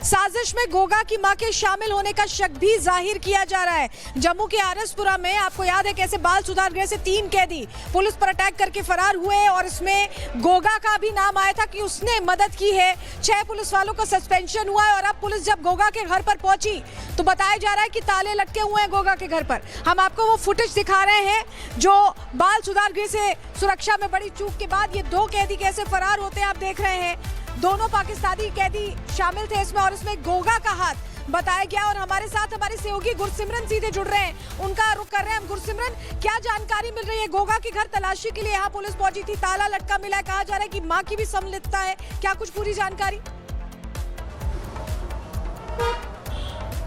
साजिश में गोगा की मां के शामिल होने का शक भी जाहिर किया जा रहा है। जम्मू के आरएसपुरा में आपको याद है कैसे बाल सुधार गृह से 3 कैदी पुलिस पर अटैक करके फरार हुए और इसमें गोगा का भी नाम आया था कि उसने मदद की है। 6 पुलिस वालों का सस्पेंशन हुआ है और अब पुलिस जब गोगा के घर पर पहुंची तो बताया जा रहा है कि ताले लटके हुए हैं गोगा के घर पर। हम आपको वो फुटेज दिखा रहे हैं जो बाल सुधार गृह से सुरक्षा में बड़ी चूक के बाद ये 2 कैदी कैसे फरार होते हैं आप देख रहे हैं। दोनों पाकिस्तानी कैदी शामिल थे इसमें और इसमें गोगा का हाथ बताया गया। और हमारे साथ हमारे सहयोगी गुरसिमरन सीधे जुड़ रहे हैं, उनका रुख कर रहे हैं हम। गुरसिमरन, क्या जानकारी मिल रही है? गोगा के घर तलाशी के लिए यहाँ पुलिस पहुंची थी, ताला लटका मिला है, कहा जा रहा है कि मां की भी सम्मिलितता है, क्या कुछ पूरी जानकारी?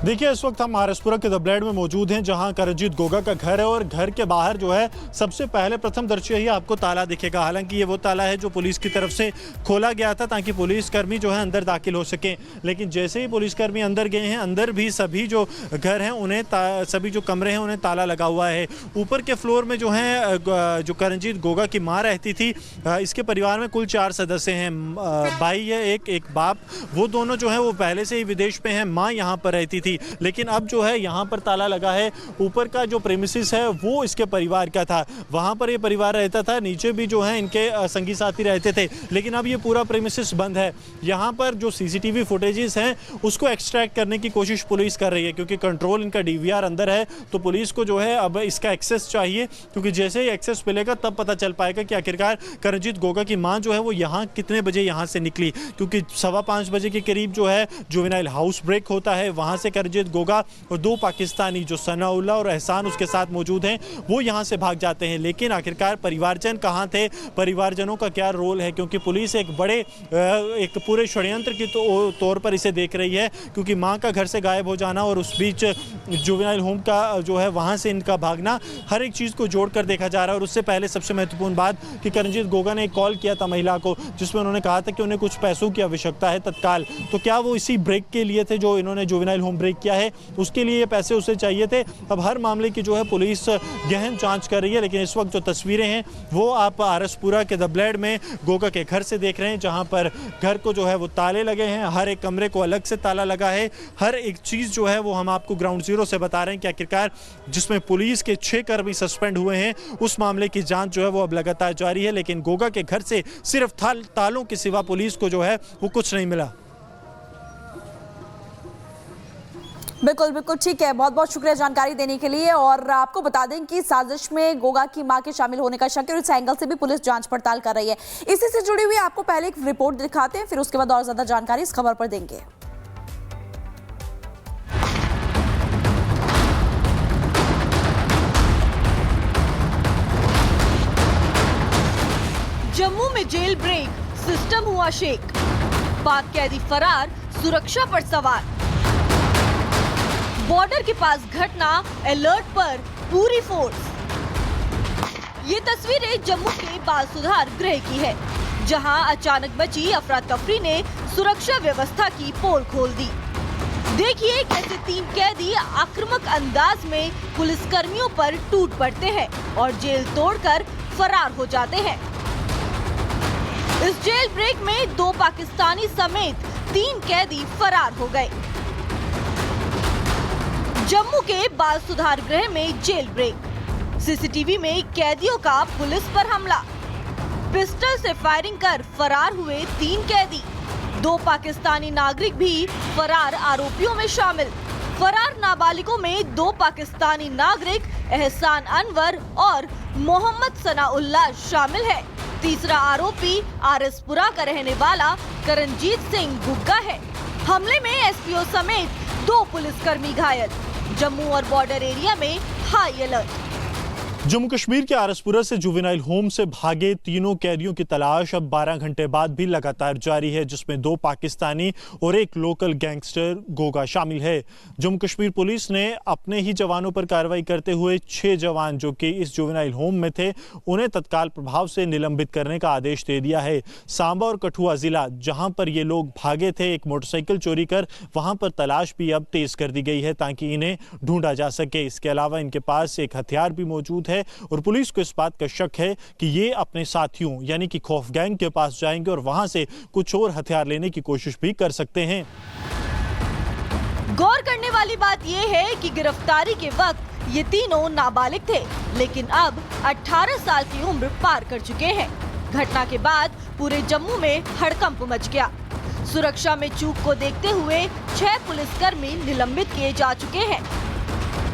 देखिए, इस वक्त हम आरएसपुरा के द ब्लेड में मौजूद हैं जहां करणजीत गोगा का घर है और घर के बाहर जो है सबसे पहले प्रथम दृश्य ही आपको ताला दिखेगा। हालांकि ये वो ताला है जो पुलिस की तरफ से खोला गया था ताकि पुलिसकर्मी जो है अंदर दाखिल हो सके। लेकिन जैसे ही पुलिसकर्मी अंदर गए हैं, अंदर भी सभी जो घर हैं उन्हें सभी जो कमरे हैं उन्हें ताला लगा हुआ है। ऊपर के फ्लोर में जो है जो करणजीत गोगा की माँ रहती थी, इसके परिवार में कुल 4 सदस्य हैं। भाई है एक बाप, वो दोनों जो है वो पहले से ही विदेश में हैं। माँ यहाँ पर रहती थी लेकिन अब जो है यहाँ पर ताला लगा है। ऊपर का जो प्रेमिसेस है वो इसके परिवार का था, वहाँ पर ये परिवार रहता था। नीचे भी जो है इनके संगी साथी रहते थे लेकिन अब ये पूरा प्रेमिसेस बंद है। यहाँ पर जो सीसीटीवी फुटेजेस हैं उसको एक्सट्रैक्ट करने की कोशिश पुलिस कर रही है क्योंकि कंट्रोल इनका डीवीआर अंदर है। तो पुलिस को जो है अब इसका एक्सेस चाहिए क्योंकि जैसे ही एक्सेस मिलेगा तब पता चल पाएगा कि आखिरकार करणजीत गोगा की माँ जो है वो यहाँ कितने बजे यहाँ से निकली। क्योंकि 5:15 बजे के करीब जो है जुवेनाइल हाउस ब्रेक होता है, वहाँ से करणजीत गोगा और 2 पाकिस्तानी जो सनाउल्लाह और एहसान उसके साथ मौजूद हैं वो यहां से भाग जाते हैं। लेकिन आखिरकार परिवारजन कहां थे, परिवारजनों का क्या रोल है, क्योंकि पुलिस एक बड़े एक पूरे षड्यंत्र के तौर पर इसे देख रही है क्योंकि मां का घर से गायब हो जाना और उस बीच जुवेनाइल होम का जो है वहां से इनका भागना, हर एक चीज़ को जोड़कर देखा जा रहा है। और उससे पहले सबसे महत्वपूर्ण बात कि करणजीत गोगा ने एक कॉल किया था महिला को जिसमें उन्होंने कहा था कि उन्हें कुछ पैसों की आवश्यकता है तत्काल। तो क्या वो इसी ब्रेक के लिए थे जो इन्होंने जुवेनाइल होम ब्रेक किया है, उसके लिए ये पैसे उसे चाहिए थे। अब हर मामले की जो है पुलिस गहन जांच कर रही है। लेकिन इस वक्त जो तस्वीरें हैं वो आप आरएसपुरा के द ब्लेड में गोगा के घर से देख रहे हैं जहां पर घर को जो है वो ताले लगे हैं, हर एक कमरे को अलग से ताला लगा है। हर एक चीज़ जो है वो हम आपको ग्राउंड जीरो से बता रहे हैं कि आखिरकार जिसमें पुलिस के 6 कर्मी सस्पेंड हुए हैं उस मामले की जाँच जो है वो अब लगातार जारी है। लेकिन गोगा के घर से सिर्फ तालों के सिवा पुलिस को जो है वो कुछ नहीं मिला। बिल्कुल बिल्कुल ठीक है, बहुत बहुत शुक्रिया जानकारी देने के लिए। और आपको बता दें कि साजिश में गोगा की मां के शामिल होने का शक है और इस एंगल से भी पुलिस जांच पड़ताल कर रही है। इसी से जुड़ी हुई आपको पहले एक रिपोर्ट दिखाते हैं, फिर उसके बाद और ज्यादा जानकारी इस खबर पर देंगे। जम्मू में जेल ब्रेक, सिस्टम हुआ शेक, पाक कैदी फरार, सुरक्षा पर सवार। बॉर्डर के पास घटना, अलर्ट पर पूरी फोर्स। ये तस्वीरें जम्मू के बाल सुधार गृह की है जहां अचानक मची अफरा तफरी ने सुरक्षा व्यवस्था की पोल खोल दी। देखिए कैसे 3 कैदी आक्रामक अंदाज में पुलिसकर्मियों पर टूट पड़ते हैं और जेल तोड़कर फरार हो जाते हैं। इस जेल ब्रेक में 2 पाकिस्तानी समेत 3 कैदी फरार हो गए। जम्मू के बाल सुधार गृह में जेल ब्रेक, सीसीटीवी में कैदियों का पुलिस पर हमला, पिस्टल से फायरिंग कर फरार हुए 3 कैदी, 2 पाकिस्तानी नागरिक भी फरार आरोपियों में शामिल। फरार नाबालिगों में 2 पाकिस्तानी नागरिक एहसान अनवर और मोहम्मद सनाउल्लाह शामिल है। तीसरा आरोपी आरएसपुरा का रहने वाला करणजीत सिंह गुग्गा है। हमले में एसपीओ समेत 2 पुलिसकर्मी घायल। जम्मू और बॉर्डर एरिया में हाई अलर्ट। जम्मू कश्मीर के आरएसपुरा से जुवेनाइल होम से भागे तीनों कैदियों की तलाश अब 12 घंटे बाद भी लगातार जारी है, जिसमें 2 पाकिस्तानी और एक लोकल गैंगस्टर गोगा शामिल है। जम्मू कश्मीर पुलिस ने अपने ही जवानों पर कार्रवाई करते हुए 6 जवान जो कि इस जुवेनाइल होम में थे उन्हें तत्काल प्रभाव से निलंबित करने का आदेश दे दिया है। सांबा और कठुआ जिला जहां पर ये लोग भागे थे एक मोटरसाइकिल चोरी कर, वहां पर तलाश भी अब तेज कर दी गई है ताकि इन्हें ढूंढा जा सके। इसके अलावा इनके पास एक हथियार भी मौजूद है और पुलिस को इस बात का शक है कि ये अपने साथियों यानी कि खौफ गैंग के पास जाएंगे और वहां से कुछ और हथियार लेने की कोशिश भी कर सकते हैं। गौर करने वाली बात ये है कि गिरफ्तारी के वक्त ये तीनों नाबालिग थे, लेकिन अब 18 साल की उम्र पार कर चुके हैं। घटना के बाद पूरे जम्मू में हड़कंप मच गया। सुरक्षा में चूक को देखते हुए 6 पुलिसकर्मी निलंबित किए जा चुके हैं।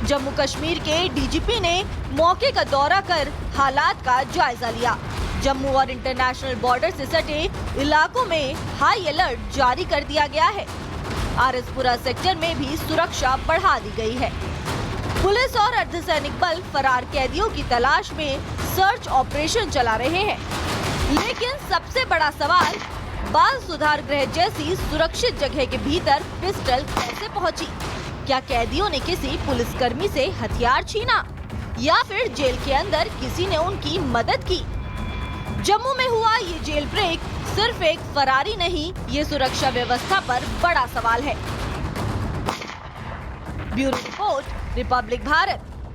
जम्मू कश्मीर के डीजीपी ने मौके का दौरा कर हालात का जायजा लिया। जम्मू और इंटरनेशनल बॉर्डर से सटे इलाकों में हाई अलर्ट जारी कर दिया गया है। आरएसपुरा सेक्टर में भी सुरक्षा बढ़ा दी गई है। पुलिस और अर्धसैनिक बल फरार कैदियों की तलाश में सर्च ऑपरेशन चला रहे हैं। लेकिन सबसे बड़ा सवाल, बाल सुधार गृह जैसी सुरक्षित जगह के भीतर पिस्टल कैसे पहुंची? क्या कैदियों ने किसी पुलिसकर्मी से हथियार छीना या फिर जेल के अंदर किसी ने उनकी मदद की? जम्मू में हुआ ये जेल ब्रेक सिर्फ एक फरारी नहीं, ये सुरक्षा व्यवस्था पर बड़ा सवाल है। Bureau report, Republic Bharat.